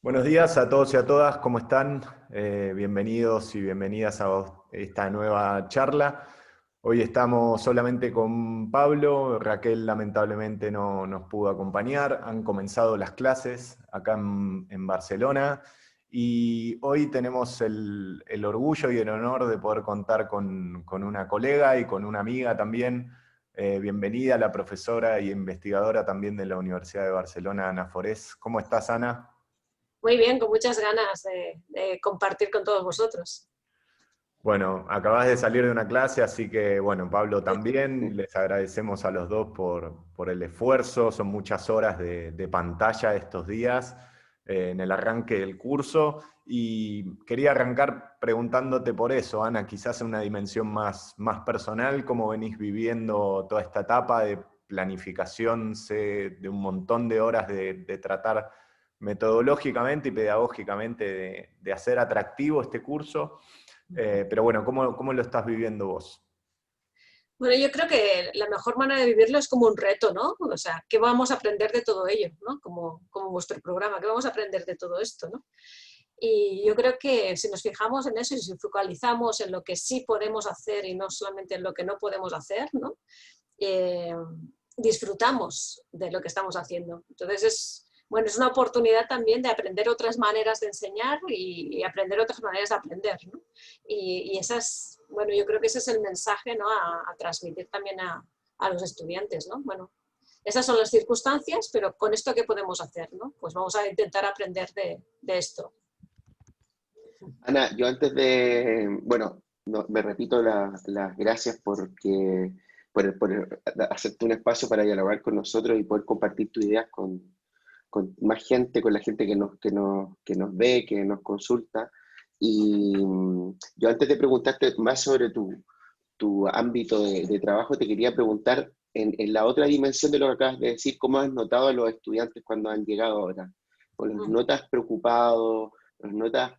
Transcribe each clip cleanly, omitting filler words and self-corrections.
Buenos días a todos y a todas, ¿cómo están? Bienvenidos y bienvenidas a esta nueva charla. Hoy estamos solamente con Pablo, Raquel lamentablemente no nos pudo acompañar, han comenzado las clases acá en Barcelona y hoy tenemos el orgullo y el honor de poder contar con una colega y con una amiga también. Bienvenida la profesora y investigadora también de la Universidad de Barcelona, Ana Forés. ¿Cómo estás, Ana? Muy bien, con muchas ganas de compartir con todos vosotros. Bueno, acabas de salir de una clase, así que bueno, Pablo también, les agradecemos a los dos por el esfuerzo, son muchas horas de pantalla estos días en el arranque del curso y quería arrancar preguntándote por eso, Ana, quizás en una dimensión más personal, cómo venís viviendo toda esta etapa de planificación, sé, de un montón de horas de tratar metodológicamente y pedagógicamente de hacer atractivo este curso. Pero bueno, ¿cómo lo estás viviendo vos? Bueno, yo creo que la mejor manera de vivirlo es como un reto, ¿no? O sea, ¿qué vamos a aprender de todo ello, ¿no? Como vuestro programa, ¿qué vamos a aprender de todo esto, ¿no? Y yo creo que si nos fijamos en eso y si focalizamos en lo que sí podemos hacer y no solamente en lo que no podemos hacer, ¿no? Eh, disfrutamos de lo que estamos haciendo. Entonces bueno, es una oportunidad también de aprender otras maneras de enseñar y aprender otras maneras de aprender, ¿no? Y esas, bueno, yo creo que ese es el mensaje, ¿no? a transmitir también a los estudiantes, ¿no? Bueno, esas son las circunstancias, pero con esto, ¿qué podemos hacer, no? Pues vamos a intentar aprender de esto. Ana, yo antes de, bueno, me repito las gracias por hacerte un espacio para dialogar con nosotros y poder compartir tus ideas con más gente, con la gente que nos ve, que nos consulta. Y yo antes de preguntarte más sobre tu ámbito de trabajo, te quería preguntar en la otra dimensión de lo que acabas de decir, ¿cómo has notado a los estudiantes cuando han llegado ahora? ¿O los notas preocupados? ¿Los notas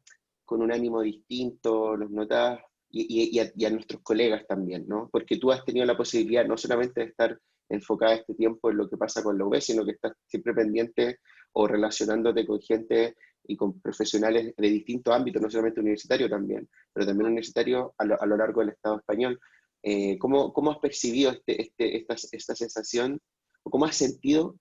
con un ánimo distinto? ¿Los notas y a nuestros colegas también, ¿no? Porque tú has tenido la posibilidad no solamente de estar enfocada este tiempo en lo que pasa con la UB, sino que estás siempre pendiente o relacionándote con gente y con profesionales de distintos ámbitos, no solamente universitario también, pero también universitario a lo largo del Estado español. ¿Cómo has percibido esta sensación, o cómo has sentido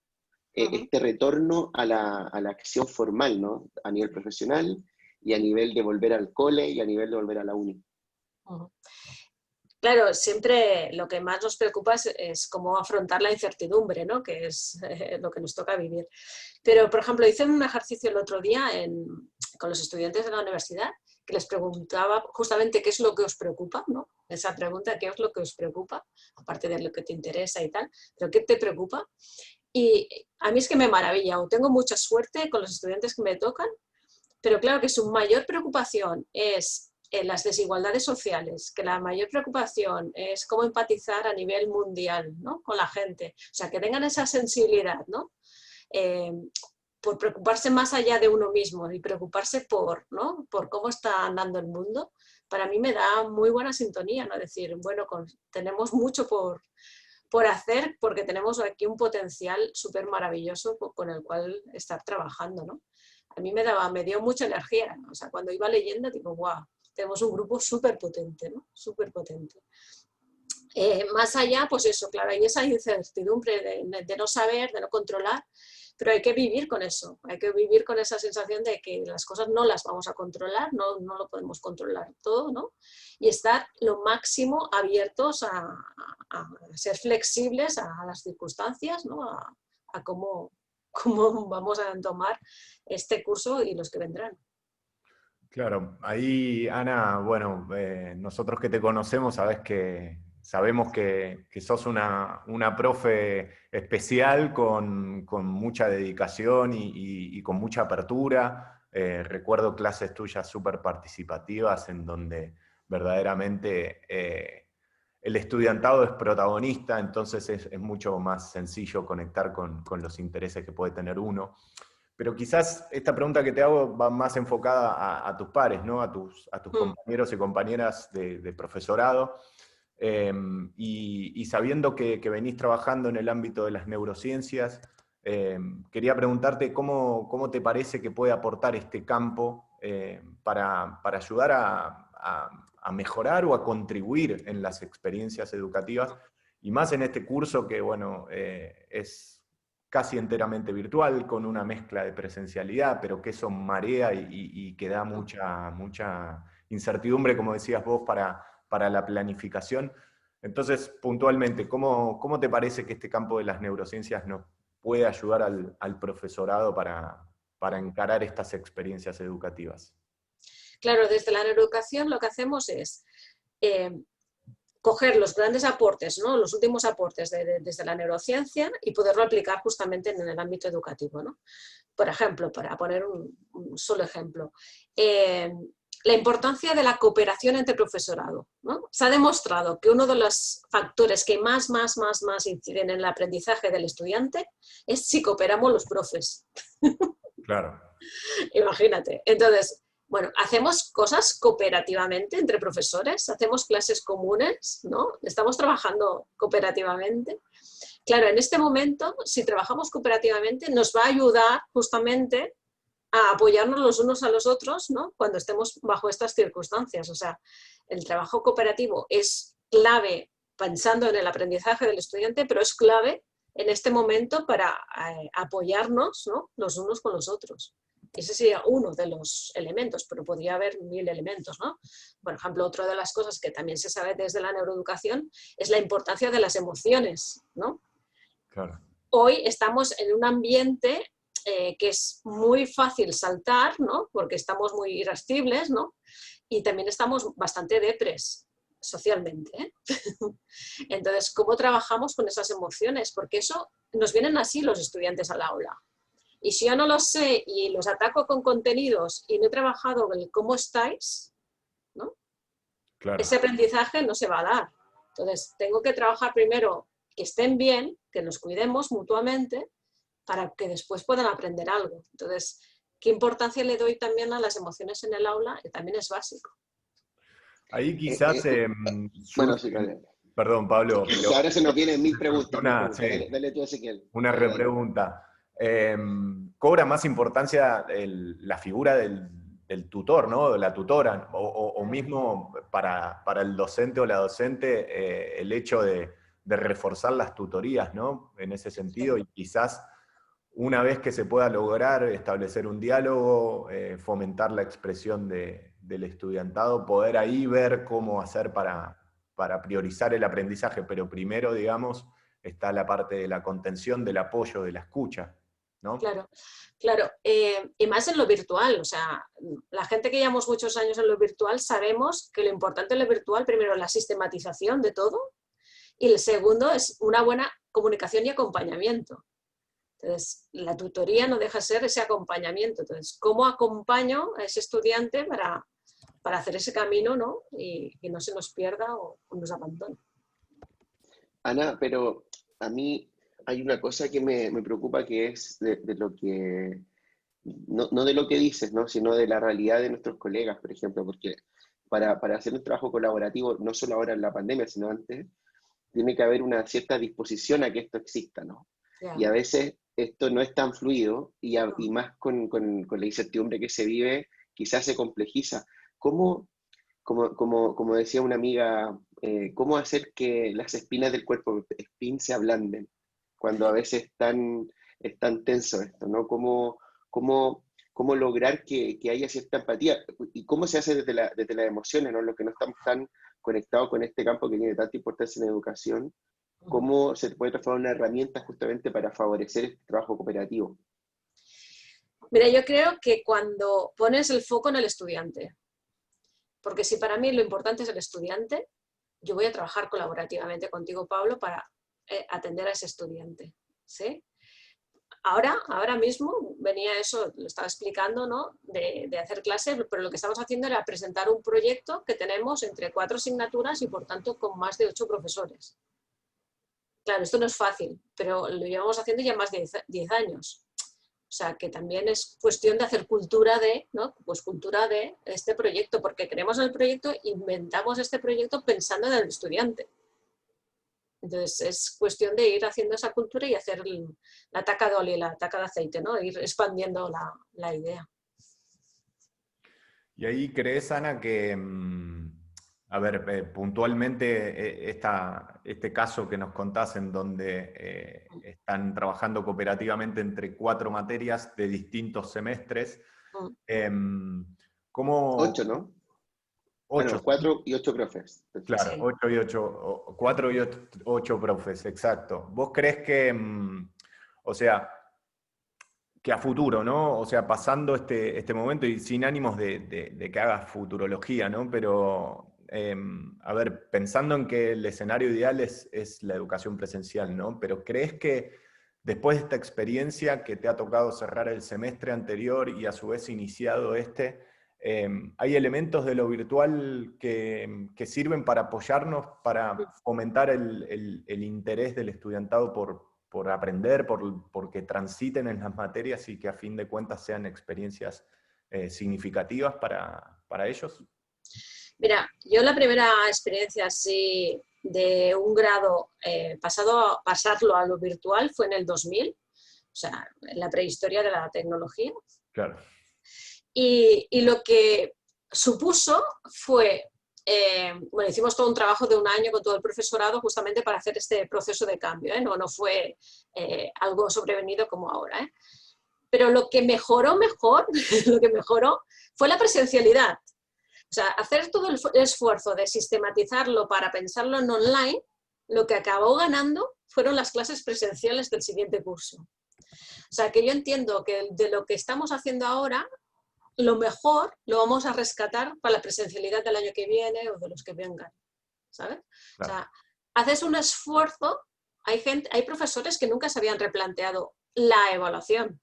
este retorno a la acción formal, ¿no? A nivel profesional y a nivel de volver al cole y a nivel de volver a la uni? Claro, siempre lo que más nos preocupa es cómo afrontar la incertidumbre, ¿no? Que es lo que nos toca vivir. Pero, por ejemplo, hice un ejercicio el otro día con los estudiantes de la universidad que les preguntaba justamente qué es lo que os preocupa, ¿no? Esa pregunta, ¿qué es lo que os preocupa? Aparte de lo que te interesa y tal, pero ¿qué te preocupa? Y a mí es que me maravilla, o tengo mucha suerte con los estudiantes que me tocan, pero claro que su mayor preocupación es las desigualdades sociales, que la mayor preocupación es cómo empatizar a nivel mundial, ¿no? Con la gente. O sea, que tengan esa sensibilidad, ¿no? Por preocuparse más allá de uno mismo y preocuparse ¿no? Por cómo está andando el mundo, para mí me da muy buena sintonía, ¿no? Decir, bueno, tenemos mucho por hacer porque tenemos aquí un potencial súper maravilloso con el cual estar trabajando, ¿no? A mí me dio mucha energía, ¿no? O sea, cuando iba leyendo digo, wow, tenemos un grupo súper potente, ¿no? Súper potente. Más allá, pues eso, claro, hay esa incertidumbre de no saber, de no controlar, pero hay que vivir con eso, hay que vivir con esa sensación de que las cosas no las vamos a controlar, no lo podemos controlar todo, ¿no? Y estar lo máximo abiertos a ser flexibles a las circunstancias, ¿no? A cómo vamos a tomar este curso y los que vendrán. Claro, ahí Ana, bueno, nosotros que te conocemos sabemos que sos una profe especial con mucha dedicación y con mucha apertura. Recuerdo clases tuyas súper participativas en donde verdaderamente el estudiantado es protagonista, entonces es mucho más sencillo conectar con los intereses que puede tener uno. Pero quizás esta pregunta que te hago va más enfocada a tus pares, ¿no? A tus compañeros y compañeras de profesorado. Y sabiendo que venís trabajando en el ámbito de las neurociencias, quería preguntarte cómo te parece que puede aportar este campo para ayudar a mejorar o a contribuir en las experiencias educativas, y más en este curso que, bueno, es casi enteramente virtual, con una mezcla de presencialidad, pero que eso marea y que da mucha incertidumbre, como decías vos, para la planificación. Entonces, puntualmente, ¿cómo te parece que este campo de las neurociencias nos puede ayudar al profesorado para encarar estas experiencias educativas? Claro, desde la neuroeducación lo que hacemos es coger los grandes aportes, ¿no? Los últimos aportes desde la neurociencia y poderlo aplicar justamente en el ámbito educativo, ¿no? Por ejemplo, para poner un solo ejemplo, la importancia de la cooperación entre profesorado, ¿no? Se ha demostrado que uno de los factores que más inciden en el aprendizaje del estudiante es si cooperamos los profes. Claro. Imagínate. Entonces, bueno, hacemos cosas cooperativamente entre profesores, hacemos clases comunes, ¿no? Estamos trabajando cooperativamente. Claro, en este momento, si trabajamos cooperativamente, nos va a ayudar justamente a apoyarnos los unos a los otros, ¿no? Cuando estemos bajo estas circunstancias. O sea, el trabajo cooperativo es clave pensando en el aprendizaje del estudiante, pero es clave en este momento para apoyarnos, ¿no? Los unos con los otros. Ese sería uno de los elementos, pero podría haber 1000 elementos, ¿no? Por ejemplo, otra de las cosas que también se sabe desde la neuroeducación es la importancia de las emociones, ¿no? Claro. Hoy estamos en un ambiente que es muy fácil saltar, ¿no? Porque estamos muy irascibles, ¿no? Y también estamos bastante depres socialmente, ¿eh? Entonces, ¿cómo trabajamos con esas emociones? Porque eso nos vienen así los estudiantes al aula. Y si yo no lo sé y los ataco con contenidos y no he trabajado el cómo estáis, ¿no? Claro. Ese aprendizaje no se va a dar. Entonces, tengo que trabajar primero que estén bien, que nos cuidemos mutuamente, para que después puedan aprender algo. Entonces, ¿qué importancia le doy también a las emociones en el aula? Que también es básico. Ahí quizás bueno, surge, sí, dale. perdón Pablo, Sí, ahora se nos vienen mil preguntas. sí, Dale tú, Ezequiel. una Dale. repregunta. Cobra más importancia la figura del tutor, ¿no? De la tutora, o mismo para el docente o la docente, el hecho de reforzar las tutorías, ¿no? En ese sentido, y quizás una vez que se pueda lograr establecer un diálogo, fomentar la expresión del estudiantado, poder ahí ver cómo hacer para priorizar el aprendizaje, pero primero, digamos, está la parte de la contención, del apoyo, de la escucha, ¿no? Claro, claro. Y más en lo virtual. O sea, la gente que llevamos muchos años en lo virtual sabemos que lo importante en lo virtual, primero, es la sistematización de todo, y el segundo es una buena comunicación y acompañamiento. Entonces, la tutoría no deja de ser ese acompañamiento. Entonces, ¿cómo acompaño a ese estudiante para hacer ese camino, ¿no? Y que no se nos pierda o nos abandone? Ana, pero a mí hay una cosa que me preocupa, que es de lo que, no de lo que dices, ¿no? Sino de la realidad de nuestros colegas, por ejemplo, porque para hacer un trabajo colaborativo, no solo ahora en la pandemia, sino antes, tiene que haber una cierta disposición a que esto exista, ¿no? Yeah. Y a veces esto no es tan fluido y más con la incertidumbre que se vive, quizás se complejiza. Como decía una amiga, ¿cómo hacer que las espinas del cuerpo espín se ablanden cuando a veces es tan tenso esto, ¿no? ¿Cómo lograr que haya cierta empatía? ¿Y cómo se hace desde las emociones, ¿no? Los que no estamos tan conectados con este campo que tiene tanta importancia en la educación, ¿cómo se puede transformar en una herramienta justamente para favorecer este trabajo cooperativo? Mira, yo creo que cuando pones el foco en el estudiante, porque si para mí lo importante es el estudiante, yo voy a trabajar colaborativamente contigo, Pablo, para atender a ese estudiante, ¿sí? Ahora mismo venía eso, lo estaba explicando, ¿no? De hacer clases, pero lo que estamos haciendo era presentar un proyecto que tenemos entre 4 asignaturas y por tanto con más de 8 profesores. Claro, esto no es fácil, pero lo llevamos haciendo ya más de 10 años. O sea, que también es cuestión de hacer cultura de, ¿no? Pues cultura de este proyecto, porque creemos en el proyecto, inventamos este proyecto pensando en el estudiante. Entonces es cuestión de ir haciendo esa cultura y hacer la taca de óleo y la taca de aceite, ¿no? Ir expandiendo la idea. Y ahí crees, Ana, que, a ver, puntualmente este caso que nos contás en donde están trabajando cooperativamente entre 4 materias de distintos semestres, ¿cómo? 8, ¿no? 8, Bueno, 4 y 8 profes. claro, Sí. 8 y 8, 4 y 8 profes, exacto. ¿Vos crees que, o sea, que a futuro, ¿no? O sea, pasando este momento y sin ánimos de que hagas futurología, ¿no? Pero, a ver, pensando en que el escenario ideal es la educación presencial, ¿no? Pero ¿crees que después de esta experiencia que te ha tocado cerrar el semestre anterior y a su vez iniciado hay elementos de lo virtual que sirven para apoyarnos, para fomentar el interés del estudiantado por aprender, porque transiten en las materias y que a fin de cuentas sean experiencias significativas para ellos? Mira, yo la primera experiencia así de un grado pasarlo a lo virtual fue en el 2000, o sea, en la prehistoria de la tecnología. Claro. Y lo que supuso fue, bueno, hicimos todo un trabajo de un año con todo el profesorado justamente para hacer este proceso de cambio, ¿eh? No fue algo sobrevenido como ahora, ¿eh? Pero lo que mejoró lo que mejoró fue la presencialidad. O sea, hacer todo el esfuerzo de sistematizarlo para pensarlo en online, lo que acabó ganando fueron las clases presenciales del siguiente curso. O sea, que yo entiendo que de lo que estamos haciendo ahora, lo mejor lo vamos a rescatar para la presencialidad del año que viene o de los que vengan, ¿sabes? Claro. O sea, haces un esfuerzo, hay profesores que nunca se habían replanteado la evaluación.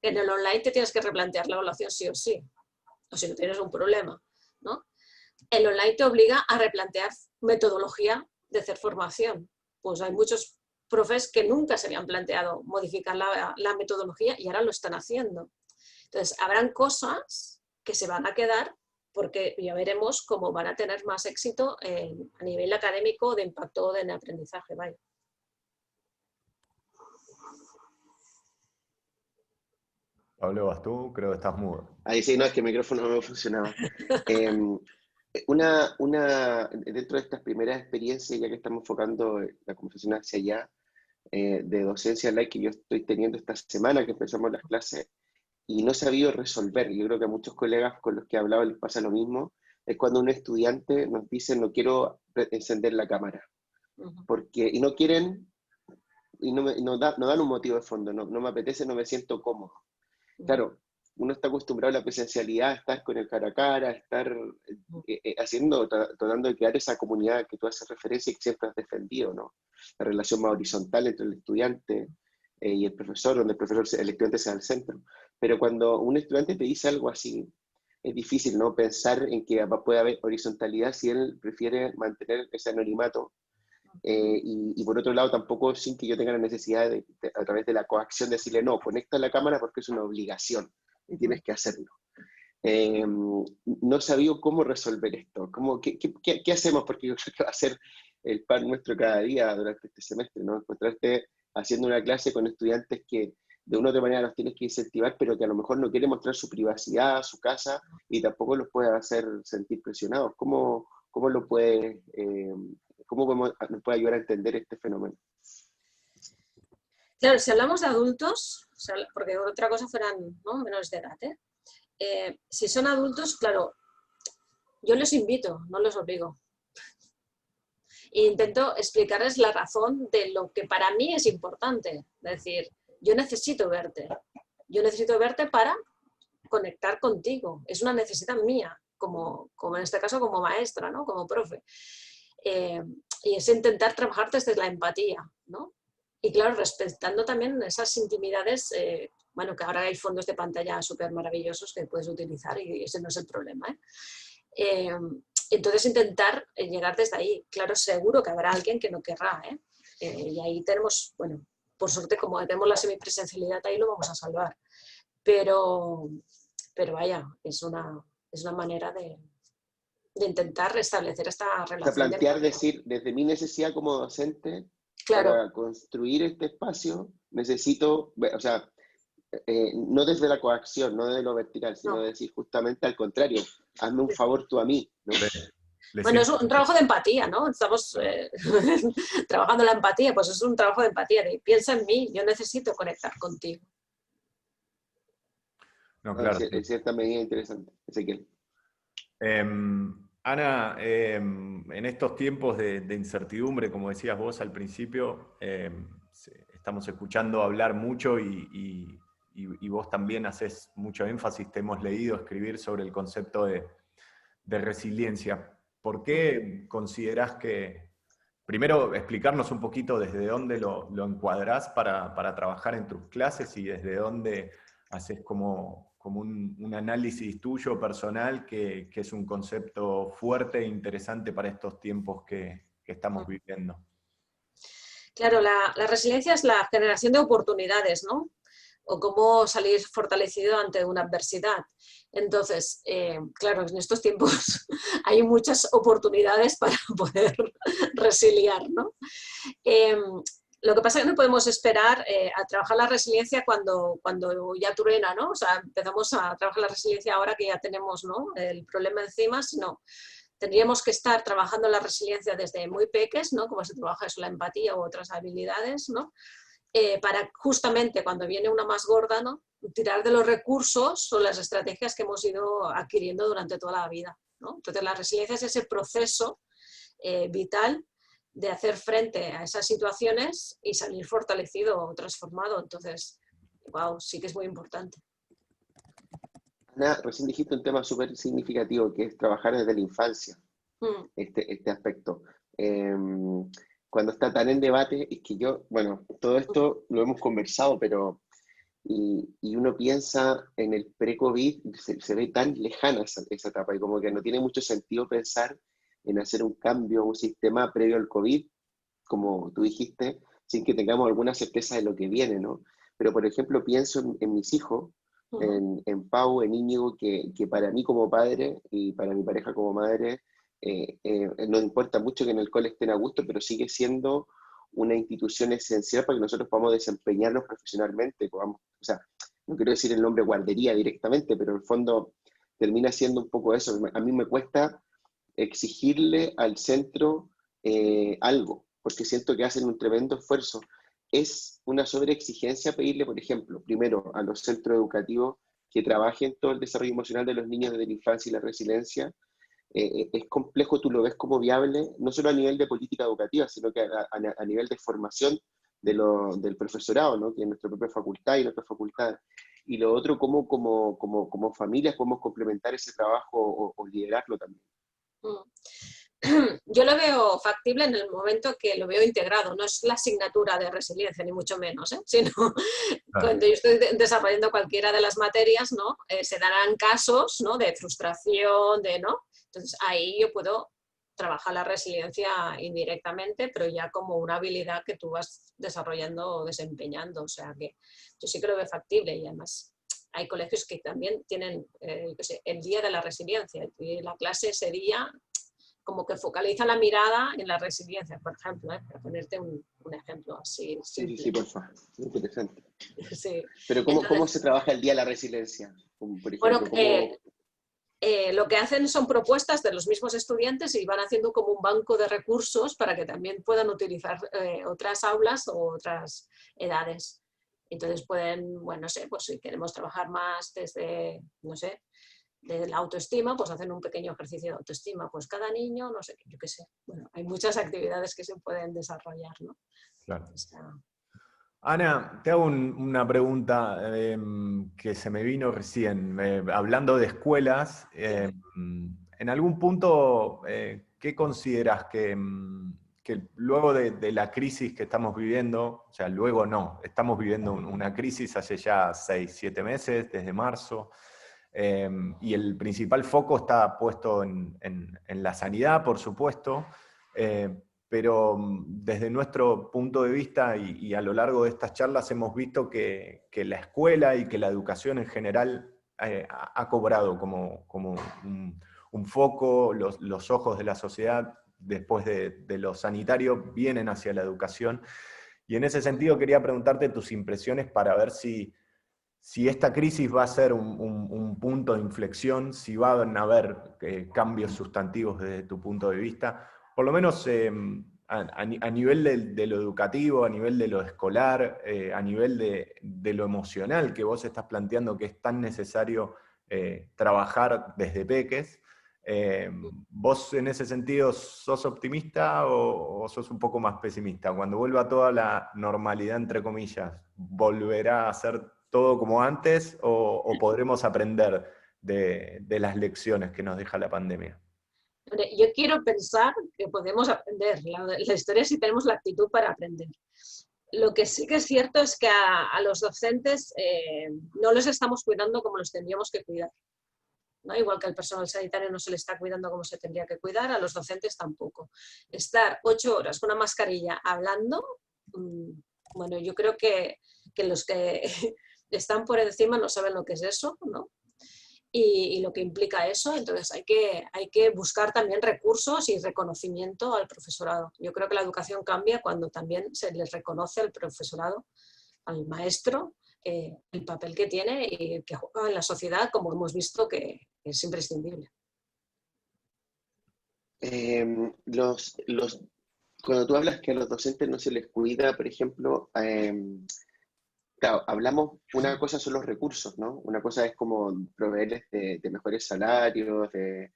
En el online te tienes que replantear la evaluación sí o sí, o si no tienes un problema, ¿no? El online te obliga a replantear metodología de hacer formación. Pues hay muchos profes que nunca se habían planteado modificar la metodología y ahora lo están haciendo. Entonces, habrán cosas que se van a quedar porque ya veremos cómo van a tener más éxito a nivel académico de impacto en el aprendizaje. Vaya. Pablo, ¿vas tú? Creo que estás mudo. Ahí sí, no, es que el micrófono no funcionaba. Dentro de estas primeras experiencias, ya que estamos enfocando la conversación hacia allá, de docencia online que yo estoy teniendo esta semana que empezamos las clases, y no he sabido resolver. Yo creo que a muchos colegas con los que he hablado les pasa lo mismo. Es cuando un estudiante nos dice no quiero encender la cámara. Y no quieren, y no dan un motivo de fondo, no me apetece, no me siento cómodo. Claro, uno está acostumbrado a la presencialidad, a estar con el cara a cara, a estar tratando de crear esa comunidad que tú haces referencia y que siempre has defendido, ¿no? La relación más horizontal entre el estudiante y el profesor, donde el estudiante sea el centro. Pero cuando un estudiante te dice algo así, es difícil, ¿no? Pensar en que puede haber horizontalidad si él prefiere mantener ese anonimato. Y por otro lado, tampoco sin que yo tenga la necesidad a través de la coacción, decirle, no, conecta la cámara porque es una obligación y tienes que hacerlo. No he sabido cómo resolver esto. ¿Qué hacemos? Porque yo creo que va a ser el pan nuestro cada día durante este semestre, ¿no? Encontrarte haciendo una clase con estudiantes que de una u otra manera los tienes que incentivar, pero que a lo mejor no quieren mostrar su privacidad, su casa, y tampoco los puede hacer sentir presionados. ¿Cómo lo puede, cómo nos puede ayudar a entender este fenómeno? Claro, si hablamos de adultos, porque otra cosa fueran, ¿no?, menores de edad, si son adultos, claro, yo les invito, no los obligo. E intento explicarles la razón de lo que para mí es importante. Es decir, yo necesito verte. Yo necesito verte para conectar contigo. Es una necesidad mía, como en este caso como maestra, ¿no?, como profe. Y es intentar trabajar desde la empatía, ¿no? Y claro, respetando también esas intimidades, bueno, que ahora hay fondos de pantalla súper maravillosos que puedes utilizar y ese no es el problema, ¿eh? Entonces intentar llegar desde ahí. Claro, seguro que habrá alguien que no querrá, ¿eh? Y ahí tenemos, bueno, por suerte como tenemos la semipresencialidad ahí lo vamos a salvar. Pero vaya, es una manera de intentar restablecer esta O sea, relación. plantear, decir, desde mi necesidad como docente, Claro, para construir este espacio, necesito, o sea, no desde la coacción, no desde lo vertical, sino no. decir justamente al contrario, hazme un favor tú a mí, ¿no? Bueno, es un trabajo de empatía, ¿no? Estamos trabajando la empatía, pues es un trabajo de empatía, de piensa en mí, yo necesito conectar contigo. No, claro, sí. En cierta medida interesante, Ezequiel. Ana, en estos tiempos de incertidumbre, como decías vos al principio, estamos escuchando hablar mucho y vos también haces mucho énfasis, te hemos leído escribir sobre el concepto de resiliencia. ¿Por qué considerás que, primero explicarnos un poquito desde dónde lo encuadrás para trabajar en tus clases y desde dónde haces como un análisis tuyo personal que es un concepto fuerte e interesante para estos tiempos que estamos viviendo? Claro, la resiliencia es la generación de oportunidades, ¿no? O cómo salir fortalecido ante una adversidad. Entonces, claro, en estos tiempos hay muchas oportunidades para poder resiliar, ¿no? Lo que pasa es que no podemos esperar a trabajar la resiliencia cuando ya truena, ¿no? O sea, empezamos a trabajar la resiliencia ahora que ya tenemos, ¿no?, el problema encima, sino tendríamos que estar trabajando la resiliencia desde muy peques, ¿no?, como se trabaja eso, la empatía u otras habilidades, ¿no?, para justamente cuando viene una más gorda, ¿no?, tirar de los recursos o las estrategias que hemos ido adquiriendo durante toda la vida, ¿no? Entonces la resiliencia es ese proceso vital de hacer frente a esas situaciones y salir fortalecido o transformado. Entonces, wow, sí que es muy importante. Ana, recién dijiste un tema súper significativo, que es trabajar desde la infancia, este aspecto. Cuando está tan en debate, es que yo, bueno, todo esto lo hemos conversado, pero y uno piensa en el pre-COVID, se ve tan lejana esa etapa, y como que no tiene mucho sentido pensar en hacer un cambio, un sistema previo al COVID, como tú dijiste, sin que tengamos alguna certeza de lo que viene, ¿no? Pero, por ejemplo, pienso en mis hijos, en Pau, en Íñigo, que para mí como padre y para mi pareja como madre, nos importa mucho que en el cole estén a gusto, pero sigue siendo una institución esencial para que nosotros podamos desempeñarnos profesionalmente, podamos, o sea, no quiero decir el nombre guardería directamente, pero en el fondo termina siendo un poco eso. A mí me cuesta exigirle al centro algo, porque siento que hacen un tremendo esfuerzo. Es una sobreexigencia pedirle, por ejemplo, primero a los centros educativos que trabajen todo el desarrollo emocional de los niños desde la infancia y la resiliencia. Es complejo, tú lo ves como viable, no solo a nivel de política educativa, sino que a nivel de formación del profesorado, ¿no?, que es nuestra propia facultad y nuestra facultad. Y lo otro, cómo como familias podemos complementar ese trabajo o liderarlo también. Yo lo veo factible en el momento que lo veo integrado, no es la asignatura de resiliencia, ni mucho menos, sino cuando yo estoy desarrollando cualquiera de las materias, ¿no?, se darán casos, ¿no?, de frustración, ¿no? Entonces ahí yo puedo trabajar la resiliencia indirectamente, pero ya como una habilidad que tú vas desarrollando o desempeñando, o sea que yo sí que lo veo factible y además hay colegios que también tienen el día de la resiliencia y la clase ese día como que focaliza la mirada en la resiliencia, por ejemplo, para ponerte un ejemplo así simple. Sí, por favor, interesante. Sí. Pero ¿cómo se trabaja el día de la resiliencia? Como, por ejemplo, bueno, lo que hacen son propuestas de los mismos estudiantes y van haciendo como un banco de recursos para que también puedan utilizar otras aulas o otras edades. Entonces pueden, bueno, no sé, pues si queremos trabajar más desde, no sé, de la autoestima, pues hacen un pequeño ejercicio de autoestima, pues cada niño, no sé, yo qué sé. Bueno, hay muchas actividades que se pueden desarrollar, ¿no? Claro. O sea, Ana, te hago una pregunta que se me vino recién. Hablando de escuelas, en algún punto, ¿qué consideras que luego de la crisis que estamos viviendo, o sea, luego no, estamos viviendo una crisis hace ya 6, 7 meses, desde marzo, y el principal foco está puesto en la sanidad, por supuesto, pero desde nuestro punto de vista y a lo largo de estas charlas hemos visto que la escuela y que la educación en general ha cobrado como un foco, los ojos de la sociedad después de lo sanitario vienen hacia la educación. Y en ese sentido quería preguntarte tus impresiones para ver si esta crisis va a ser un punto de inflexión, si van a haber cambios sustantivos desde tu punto de vista, por lo menos a nivel de lo educativo, a nivel de lo escolar, a nivel de lo emocional que vos estás planteando que es tan necesario trabajar desde peques. ¿Vos en ese sentido sos optimista o sos un poco más pesimista? Cuando vuelva toda la normalidad, entre comillas, ¿volverá a ser todo como antes o podremos aprender de las lecciones que nos deja la pandemia? Yo quiero pensar que podemos aprender. La historia es si tenemos la actitud para aprender. Lo que sí que es cierto es que a los docentes no los estamos cuidando como los tendríamos que cuidar, ¿no? Igual que al personal sanitario no se le está cuidando como se tendría que cuidar, a los docentes tampoco. Estar 8 horas con una mascarilla hablando, bueno, yo creo que los que están por encima no saben lo que es eso, ¿no? Y lo que implica eso, entonces hay que buscar también recursos y reconocimiento al profesorado. Yo creo que la educación cambia cuando también se les reconoce al profesorado, al maestro, el papel que tiene y que juega en la sociedad, como hemos visto que es imprescindible. Cuando tú hablas que a los docentes no se les cuida, por ejemplo, claro, hablamos, una cosa son los recursos, ¿no? Una cosa es como proveerles de mejores salarios, de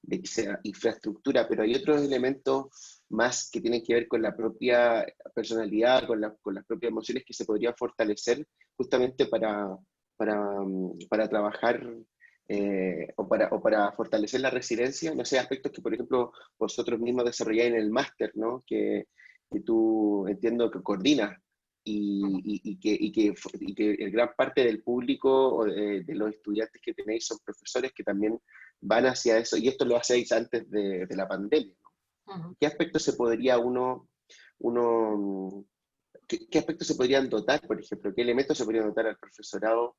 que sea infraestructura, pero hay otros elementos más que tienen que ver con la propia personalidad, con las propias emociones que se podrían fortalecer justamente para trabajar o para fortalecer la resiliencia. No sé, aspectos que, por ejemplo, vosotros mismos desarrolláis en el máster, ¿no? Que tú entiendo que coordinas y que gran parte del público o de los estudiantes que tenéis son profesores que también van hacia eso, y esto lo hacéis antes de la pandemia, ¿no? ¿Qué aspectos se podría qué aspectos se podrían dotar, por ejemplo? ¿Qué elementos se podrían dotar al profesorado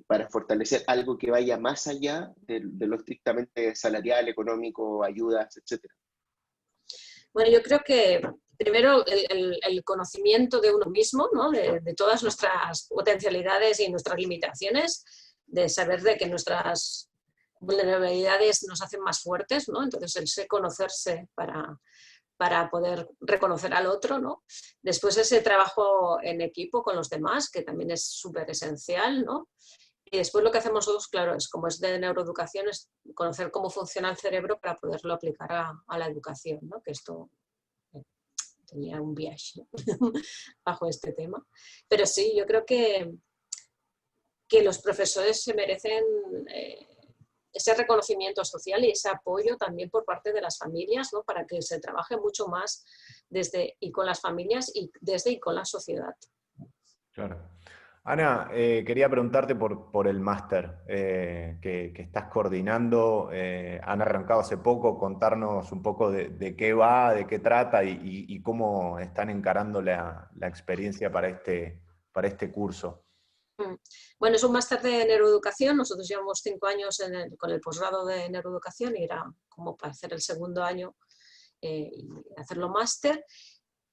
para fortalecer algo que vaya más allá de lo estrictamente salarial, económico, ayudas, etcétera? Bueno, yo creo que primero el conocimiento de uno mismo, ¿no? de todas nuestras potencialidades y nuestras limitaciones, de saber de que nuestras vulnerabilidades nos hacen más fuertes, ¿no? Entonces el sé conocerse para poder reconocer al otro, ¿no? Después ese trabajo en equipo con los demás, que también es súper esencial, ¿no? Y después lo que hacemos nosotros, claro, es como es de neuroeducación, es conocer cómo funciona el cerebro para poderlo aplicar a la educación, ¿no? Que esto tenía un viaje, ¿no? bajo este tema. Pero sí, yo creo que los profesores se merecen ese reconocimiento social y ese apoyo también por parte de las familias, ¿no? Para que se trabaje mucho más desde y con las familias y desde y con la sociedad. Claro. Ana, quería preguntarte por el máster que estás coordinando. Han arrancado hace poco, contarnos un poco de qué va, de qué trata y cómo están encarando la experiencia para este curso. Bueno, es un máster de neuroeducación. Nosotros llevamos 5 años con el posgrado de neuroeducación y era como para hacer el segundo año y hacerlo máster.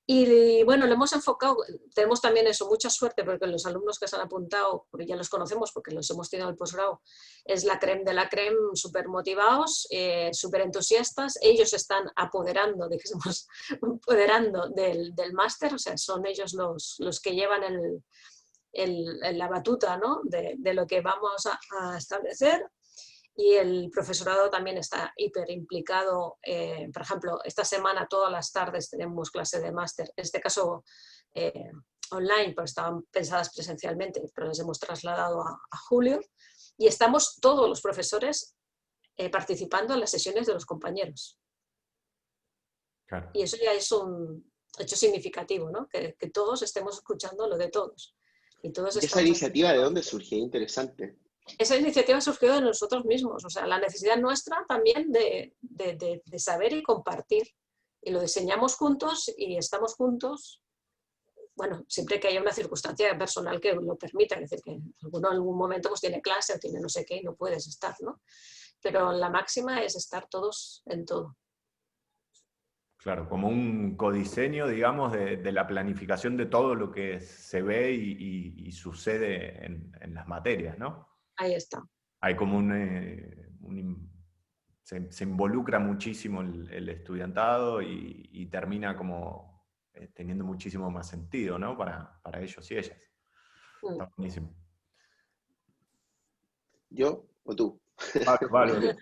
Y bueno, lo hemos enfocado, tenemos también eso, mucha suerte porque los alumnos que se han apuntado, porque ya los conocemos porque los hemos tenido en el posgrado, es la creme de la creme, súper motivados, súper entusiastas. Ellos están apoderando, dijésemos, apoderando del máster, o sea, son ellos los que llevan la batuta, ¿no? de lo que vamos a establecer. Y el profesorado también está hiper implicado. Por ejemplo, esta semana todas las tardes tenemos clase de máster, en este caso online, porque estaban pensadas presencialmente, pero les hemos trasladado a julio. Y estamos todos los profesores participando en las sesiones de los compañeros. Claro. Y eso ya es un hecho significativo, ¿no? Que todos estemos escuchando lo de todos. Y todos ¿Esa iniciativa de dónde surge? Interesante. Esa iniciativa surgió de nosotros mismos, o sea, la necesidad nuestra también de saber y compartir. Y lo diseñamos juntos y estamos juntos, bueno, siempre que haya una circunstancia personal que lo permita, es decir, que alguno en algún momento pues tiene clase o tiene no sé qué y no puedes estar, ¿no? pero la máxima es estar todos en todo. Claro, como un codiseño, digamos, de la planificación de todo lo que se ve y sucede en las materias, ¿no? Ahí está. Hay como se involucra muchísimo el estudiantado y termina como teniendo muchísimo más sentido, ¿no? Para ellos y ellas. Está buenísimo. ¿Yo o tú? Vale.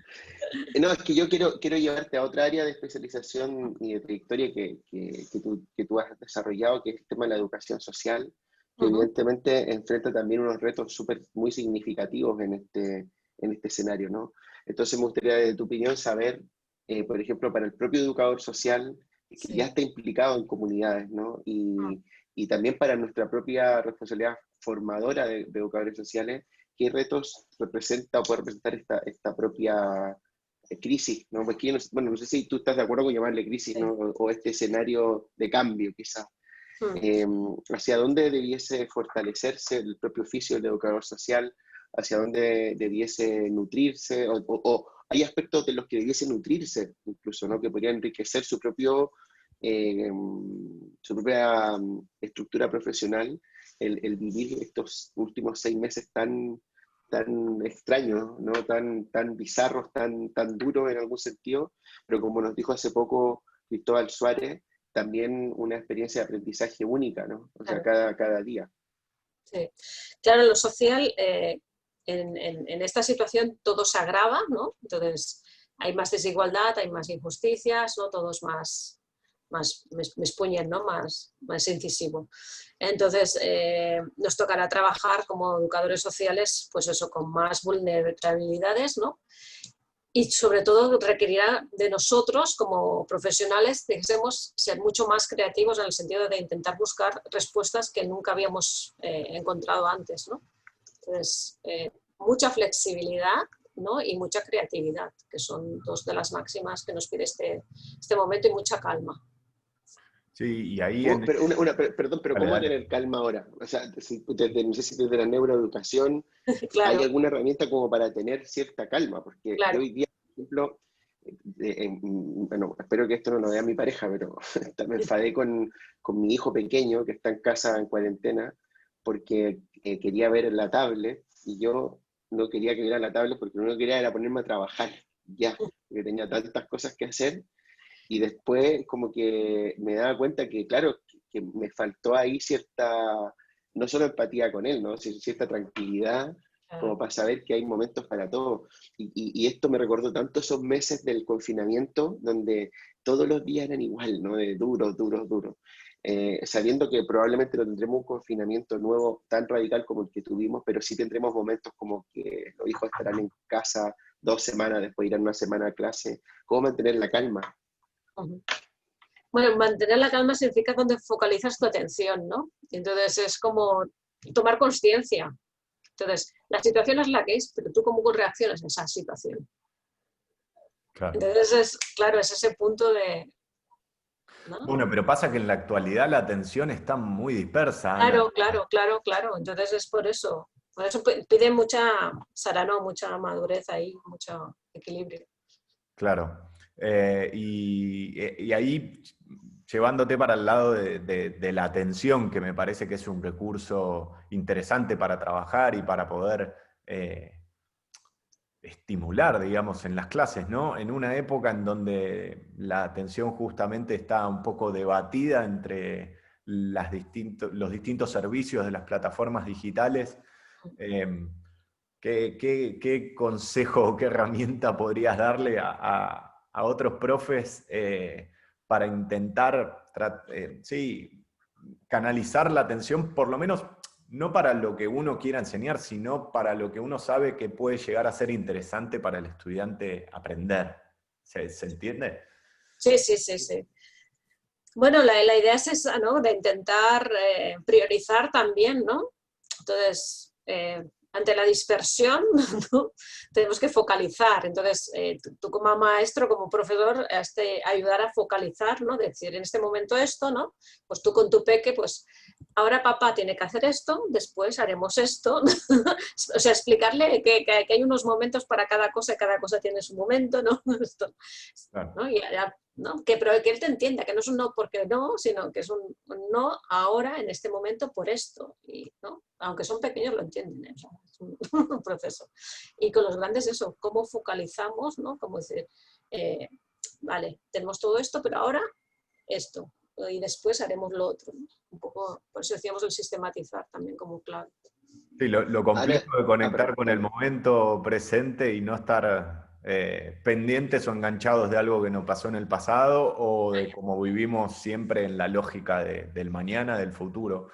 No, es que yo quiero llevarte a otra área de especialización y de trayectoria que tú has desarrollado, que es el tema de la educación social, que evidentemente enfrenta también unos retos muy significativos en este escenario, ¿no? Entonces me gustaría, de tu opinión, saber, por ejemplo, para el propio educador social, que ya está implicado en comunidades, ¿no? Y también para nuestra propia responsabilidad formadora de educadores sociales, ¿qué retos representa o puede representar esta propia crisis, ¿no? Porque yo no sé si tú estás de acuerdo con llamarle crisis, ¿no? O este escenario de cambio, quizás. ¿Hacia dónde debiese fortalecerse el propio oficio del educador social? ¿Hacia dónde debiese nutrirse? O hay aspectos de los que debiese nutrirse, incluso, ¿no? Que podrían enriquecer su propia estructura profesional, el vivir estos últimos 6 meses tan extraños, ¿no? Tan bizarros, tan duros en algún sentido, pero como nos dijo hace poco Cristóbal Suárez, también una experiencia de aprendizaje única, ¿no? O sea, cada día. Sí. Claro, en lo social, en esta situación todo se agrava, ¿no? Entonces hay más desigualdad, hay más injusticias, ¿no? Todo es más puñen, ¿no? Más incisivo. Entonces, nos tocará trabajar como educadores sociales, pues eso, con más vulnerabilidades, ¿no? Y sobre todo requerirá de nosotros como profesionales, debemos ser mucho más creativos en el sentido de intentar buscar respuestas que nunca habíamos encontrado antes, ¿no? Entonces, mucha flexibilidad, ¿no? Y mucha creatividad, que son dos de las máximas que nos pide este momento, y mucha calma. Sí, y ahí Perdón, pero Dale, ¿cómo dale. tener calma ahora? O sea, no sé si desde la neuroeducación hay Claro, alguna herramienta como para tener cierta calma, porque yo claro. hoy día, por ejemplo, bueno, espero que esto no lo vea mi pareja, pero me enfadé con mi hijo pequeño que está en casa en cuarentena porque quería ver la tablet y yo no quería que viera la tablet porque lo único que quería era ponerme a trabajar ya, porque tenía tantas cosas que hacer. Y después como que me daba cuenta que, claro, que me faltó ahí cierta, no solo empatía con él, ¿no? Cierta tranquilidad, como para saber que hay momentos para todo. Y esto me recordó tanto esos meses del confinamiento, donde todos los días eran igual, ¿no? De duros, duros, duros. Sabiendo que probablemente no tendremos un confinamiento nuevo tan radical como el que tuvimos, pero sí tendremos momentos como que los hijos estarán en casa 2 semanas, después irán 1 semana a clase. ¿Cómo mantener la calma? Bueno, mantener la calma significa cuando focalizas tu atención, ¿no? Entonces es como tomar conciencia. Entonces, la situación es la que es, pero tú cómo reaccionas a esa situación. Claro. Entonces, claro, es ese punto de... ¿no? Bueno, pero pasa que en la actualidad la atención está muy dispersa, Ana. Claro. Entonces es por eso. Por eso pide mucha, Sarano, mucha madurez ahí, mucho equilibrio. Claro. Y ahí, llevándote para el lado de la atención, que me parece que es un recurso interesante para trabajar y para poder estimular, digamos, en las clases, ¿no? En una época en donde la atención justamente está un poco debatida entre los distintos servicios de las plataformas digitales. ¿Qué consejo o qué herramienta podrías darle a otros profes para intentar sí, canalizar la atención, por lo menos no para lo que uno quiera enseñar, sino para lo que uno sabe que puede llegar a ser interesante para el estudiante aprender? ¿Se entiende? Sí. Bueno, la idea es esa, ¿no? De intentar priorizar también, ¿no? Entonces, ante la dispersión, ¿no? Tenemos que focalizar. Entonces, tú como maestro, como profesor, ayudar a focalizar, ¿no? Decir, en este momento esto, ¿no? Pues tú con tu peque, pues ahora papá tiene que hacer esto, después haremos esto. O sea, explicarle que hay unos momentos para cada cosa tiene su momento, ¿no? Esto, Claro. ¿no? Y ya, ¿no? Pero que él te entienda, que no es un no porque no, sino que es un no ahora, en este momento, por esto. Y, ¿no? Aunque son pequeños, lo entienden, ¿eh? O sea, es un proceso. Y con los grandes eso, cómo focalizamos, ¿no? Como decir, vale, tenemos todo esto, pero ahora esto. Y después haremos lo otro, ¿no? Un poco, por eso decíamos el sistematizar también como clave. Sí, lo Ana, complejo de conectar perdón, con el dale. momento presente y no estar pendientes o enganchados de algo que nos pasó en el pasado o de cómo vivimos siempre en la lógica del mañana, del futuro,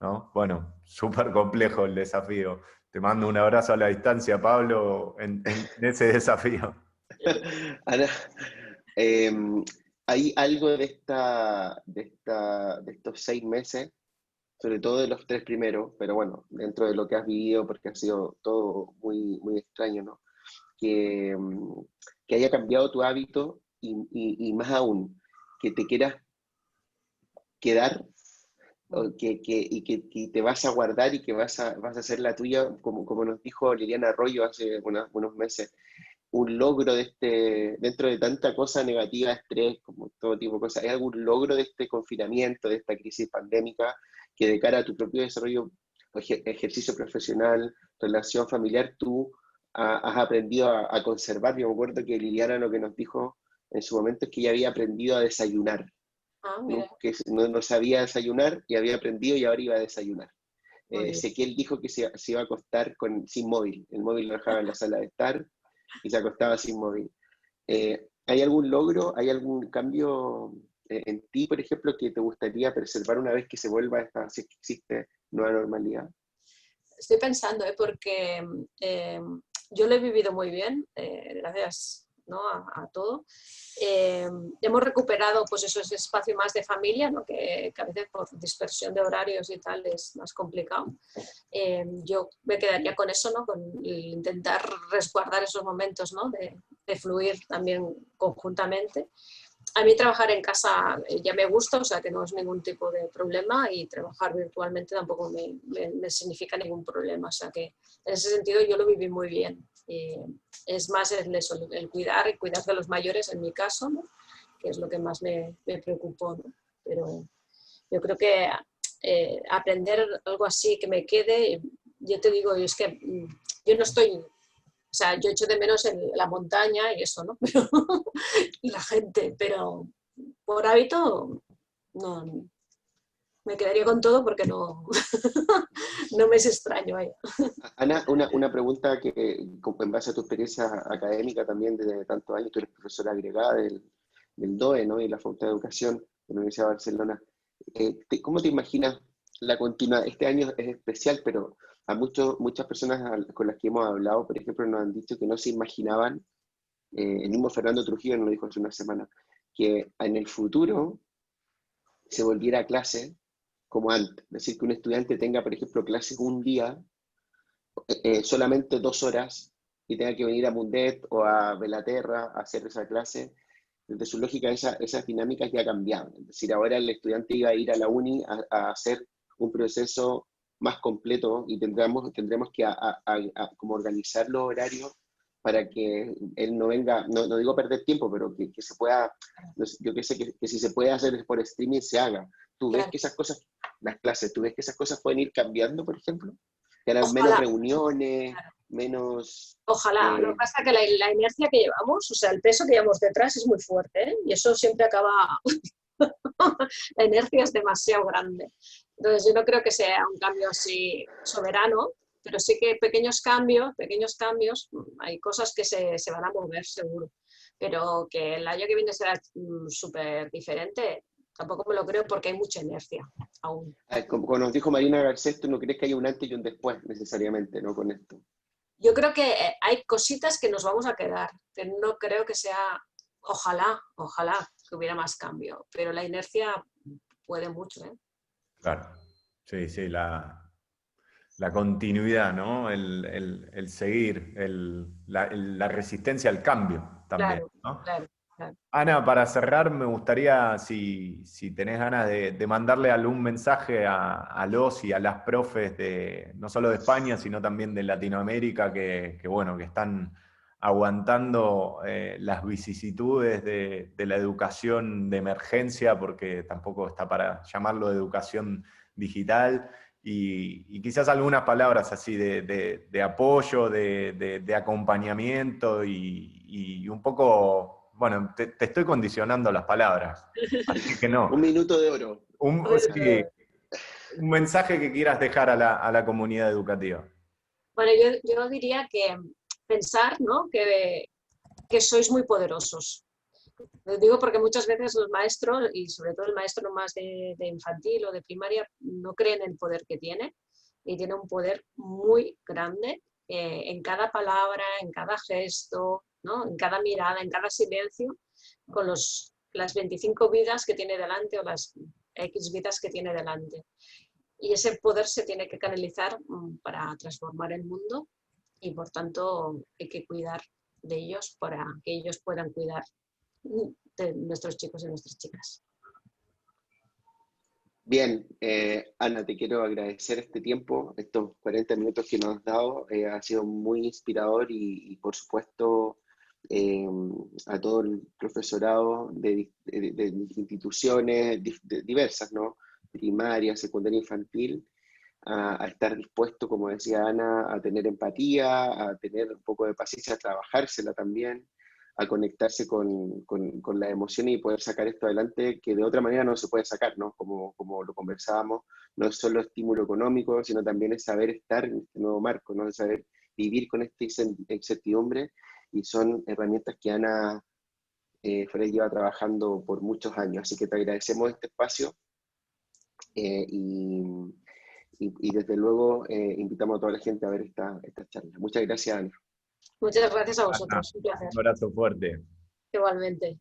¿no? Bueno, súper complejo el desafío. Te mando un abrazo a la distancia, Pablo, en ese desafío. Ana, ¿hay algo de estos 6 meses, sobre todo de los 3 primeros, pero bueno, dentro de lo que has vivido, porque ha sido todo muy, muy extraño, ¿no? Que, que haya cambiado tu hábito y más aún, que te quieras quedar y que te vas a guardar y que vas a hacer la tuya, como nos dijo Liliana Arroyo hace unos meses, un logro dentro de tanta cosa negativa, estrés, como todo tipo de cosas, ¿hay algún logro de este confinamiento, de esta crisis pandémica, que de cara a tu propio desarrollo, ejercicio profesional, relación familiar, tú has aprendido a conservar? Yo me acuerdo que Liliana lo que nos dijo en su momento es que ella había aprendido a desayunar, Ah, mira, ¿no? Que no sabía desayunar y había aprendido y ahora iba a desayunar. muy bien. Sé que él dijo que se iba a acostar sin móvil, el móvil lo dejaba en la sala de estar y se acostaba sin móvil. ¿Hay algún logro, hay algún cambio en ti, por ejemplo, que te gustaría preservar una vez que se vuelva si es que existe nueva normalidad? Estoy pensando, porque yo lo he vivido muy bien, gracias, ¿no? a todo. Hemos recuperado pues eso, ese espacio más de familia, ¿no? que a veces por dispersión de horarios y tal es más complicado. Yo me quedaría con eso, ¿no? Con intentar resguardar esos momentos, ¿no? de fluir también conjuntamente. A mí trabajar en casa ya me gusta, o sea que no es ningún tipo de problema, y trabajar virtualmente tampoco me significa ningún problema, o sea que en ese sentido yo lo viví muy bien. Es más el cuidar de los mayores en mi caso, ¿no? Que es lo que más me preocupó, ¿no? Pero yo creo que aprender algo así que me quede, yo te digo, es que yo no estoy, o sea, yo echo de menos la montaña y eso, ¿no? Pero, y la gente, pero por hábito no, me quedaría con todo porque no, no me es extraño. Vaya. Ana, una pregunta que en base a tu experiencia académica también desde tantos años, tú eres profesora agregada del DOE, ¿no? Y la Facultad de Educación de la Universidad de Barcelona. ¿Cómo te imaginas la continuidad? Este año es especial, pero muchas personas con las que hemos hablado, por ejemplo, nos han dicho que no se imaginaban, el mismo Fernando Trujillo nos lo dijo hace una semana, que en el futuro se volviera a clase como antes. Es decir, que un estudiante tenga, por ejemplo, clases un día, solamente 2 horas, y tenga que venir a Mundet o a Belaterra a hacer esa clase. Desde su lógica, esas dinámicas ya cambiaban. Es decir, ahora el estudiante iba a ir a la uni a hacer un proceso más completo y tendremos que como organizar los horarios para que él no venga, no digo perder tiempo, pero que se pueda, yo que sé, que si se puede hacer por streaming, se haga. ¿Tú ves Claro. que esas cosas, las clases, tú ves que esas cosas pueden ir cambiando, por ejemplo? Que eran menos Ojalá, reuniones, menos... ojalá. Lo que eh, pasa es que la inercia que llevamos, o sea, el peso que llevamos detrás es muy fuerte, ¿eh? Y eso siempre acaba, la inercia es demasiado grande. Entonces yo no creo que sea un cambio así soberano, pero sí que pequeños cambios, hay cosas que se van a mover seguro. Pero que el año que viene será súper diferente, tampoco me lo creo porque hay mucha inercia aún. como nos dijo Marina Garcés, tú no crees que haya un antes y un después necesariamente, ¿no? Con esto. Yo creo que hay cositas que nos vamos a quedar, pero no creo que sea, ojalá que hubiera más cambio, pero la inercia puede mucho, ¿eh? Claro. Sí, sí, la la continuidad, ¿no? El seguir, la resistencia al cambio también, Claro, ¿no? claro, claro. Ana, para cerrar, me gustaría, si tenés ganas de mandarle algún mensaje a los y a las profes no solo de España, sino también de Latinoamérica, bueno, que están aguantando las vicisitudes de la educación de emergencia, porque tampoco está para llamarlo de educación digital, y quizás algunas palabras así de apoyo, de acompañamiento y un poco, bueno, te estoy condicionando las palabras, así que no. Un minuto de oro. Sí, un mensaje que quieras dejar a la comunidad educativa. Bueno, yo diría que pensar, ¿no? que sois muy poderosos. Lo digo porque muchas veces los maestros, y sobre todo el maestro más de infantil o de primaria, no creen en el poder que tiene, y tiene un poder muy grande en cada palabra, en cada gesto, ¿no? En cada mirada, en cada silencio, con las 25 vidas que tiene delante o las X vidas que tiene delante. Y ese poder se tiene que canalizar para transformar el mundo, y por tanto hay que cuidar de ellos para que ellos puedan cuidar de nuestros chicos y nuestras chicas. Bien, Ana, te quiero agradecer este tiempo, estos 40 minutos que nos has dado. Ha sido muy inspirador y por supuesto, a todo el profesorado de instituciones diversas, ¿no? Primaria, secundaria, infantil, a estar dispuesto, como decía Ana, a tener empatía, a tener un poco de paciencia, a trabajársela también, a conectarse con las emociones y poder sacar esto adelante, que de otra manera no se puede sacar, ¿no? Como lo conversábamos, no es solo estímulo económico, sino también es saber estar en este nuevo marco, ¿no? Es saber vivir con esta incertidumbre, y son herramientas que Ana Frey lleva trabajando por muchos años. Así que te agradecemos este espacio y desde luego invitamos a toda la gente a ver esta charla. Muchas gracias, Ana. Muchas gracias a Ana, vosotros, un placer. un abrazo fuerte. Igualmente.